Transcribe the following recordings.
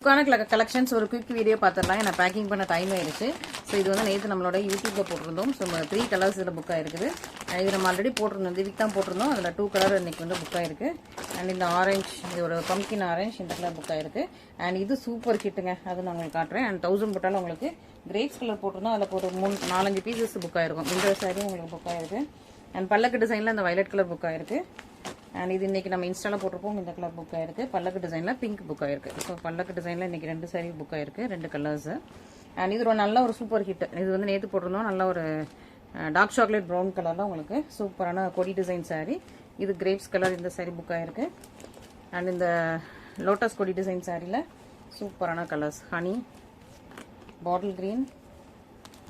Collections ஒரு quick video பார்த்துடலாம். ஏன்னா பேக்கிங் பண்ண டைம் ஆயிடுச்சு. ஸோ இது வந்து நேற்று நம்மளோட யூடியூப்ல போட்டிருந்தோம். ஸோ 3 கலர்ஸ் இதில் புக் ஆயிருக்குது. இது நம்ம ஆல்ரெடி போட்டிருந்தோம், இந்த வீக் தான் போட்டிருந்தோம். அதில் 2 கலர் இன்னைக்கு வந்து புக் ஆயிருக்கு. அண்ட் இந்த ஆரஞ்சு, இது ஒரு பம்கின் ஆரஞ்சு, இந்த கலர் புக் ஆயிருக்கு. அண்ட் இது சூப்பர் கிட்டுங்க, அது நான் உங்களுக்கு காட்டுறேன். அண்ட் 1000 போட்டாலும் உங்களுக்கு கிரேப்ஸ் கலர் போட்டிருந்தோம். அதில் ஒரு 4-5 பீசஸ் புக் ஆயிருக்கும். இந்த சாரியும் உங்களுக்கு புக் ஆயிருக்கு. அண்ட் பல்லக்கு டிசைனில் இந்த வயலட் கலர் புக் ஆயிருக்கு. அண்ட் இது இன்னைக்கு நம்ம இன்ஸ்டால போட்டிருப்போம். இந்த கலர் புக் ஆயிருக்கு. பல்லக்கு டிசைன்ல பிங்க் புக் ஆயிருக்கு. ஸோ பல்லக்கு டிசைன்ல இன்னைக்கு 2 சாரி புக் ஆயிருக்கு, 2 கலர்ஸ். அண்ட் இது ஒரு நல்ல ஒரு சூப்பர் ஹிட். இது வந்து நேற்று போட்டிருந்தோம். நல்ல ஒரு டார்க் சாக்லேட் ப்ரௌன் கலர்ல உங்களுக்கு சூப்பரான கொடி டிசைன் சாரி. இது கிரேப்ஸ் கலர், இந்த சாரி புக் ஆயிருக்கு. அண்ட் இந்த லோட்டஸ் கொடி டிசைன் சாரியில் சூப்பரான கலர்ஸ், ஹனி, பாட்டில் கிரீன்,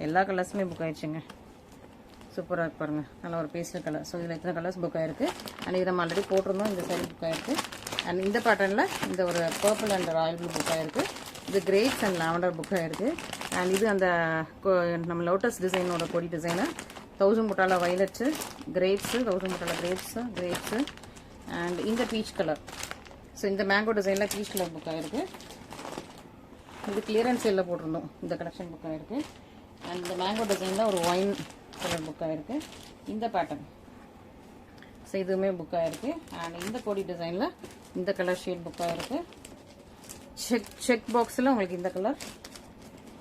எல்லா கலர்ஸுமே புக் ஆயிடுச்சுங்க. சூப்பராக இருக்கு பாருங்க, நல்ல ஒரு பேஸ்டல் கலர். ஸோ இதில் எத்தனை கலர்ஸ் புக் ஆயிருக்கு. அண்ட் இதை நம்ம ஆல்ரெடி போட்டிருந்தோம். இந்த சாரி புக் ஆயிருக்கு. அண்ட் இந்த பேட்டர்னில் இந்த ஒரு purple and Royal blue book ஆயிருக்கு. இது கிரேப்ஸ் அண்ட் லாவெண்டர் புக் ஆயிருக்கு. அண்ட் இது அந்த நம்ம லோட்டஸ் டிசைனோட கொடி டிசைனு. 1000 முட்டால வயலட்ஸு, கிரேப்ஸு, 1000 முட்டால கிரேப்ஸு அண்ட் இந்த பீச் கலர். ஸோ இந்த மேங்கோ டிசைனில் பீச் கலர் புக் ஆயிருக்கு. இது கிளியரன்ஸ் சேலில் போட்டிருந்தோம். இந்த கலெக்ஷன் புக் ஆயிருக்கு. அண்ட் இந்த மேங்கோ டிசைனில் ஒரு ஒயின் கலர் புக் ஆயிருக்கு. இந்த பேட்டர்ன், ஸோ இதுவுமே புக் ஆயிருக்கு. அண்ட் இந்த கோடி டிசைனில் இந்த கலர் ஷேட் புக் ஆயிருக்கு. செக் பாக்ஸில் உங்களுக்கு இந்த கலர்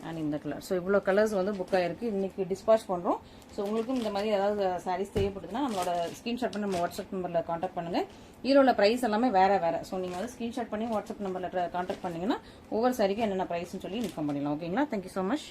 அண்ட் இந்த கலர். ஸோ இவ்வளோ கலர்ஸ் வந்து புக் ஆயிருக்கு. இன்னைக்கு டிஸ்பாச் பண்ணுறோம். ஸோ உங்களுக்கும் இந்த மாதிரி ஏதாவது சாரீஸ் தேவைப்படுதுன்னா நம்மளோட ஸ்க்ரீன்ஷாட் பண்ணி நம்ம வாட்ஸ்அப் நம்பரில் காண்டாக்ட் பண்ணுங்கள். ஈரோட ப்ரைஸ் எல்லாமே வேறு. ஸோ நீங்கள் வந்து ஸ்க்ரீன்ஷாட் பண்ணி வாட்ஸ்அப் நம்பரில் காண்டாக்ட் பண்ணிங்கன்னா ஒவ்வொரு சாரிக்கும் என்னென்ன ப்ரைஸ்ன்னு சொல்லி இன்ஃபார்ம் பண்ணிடலாம். ஓகேங்களா? Thank you so much.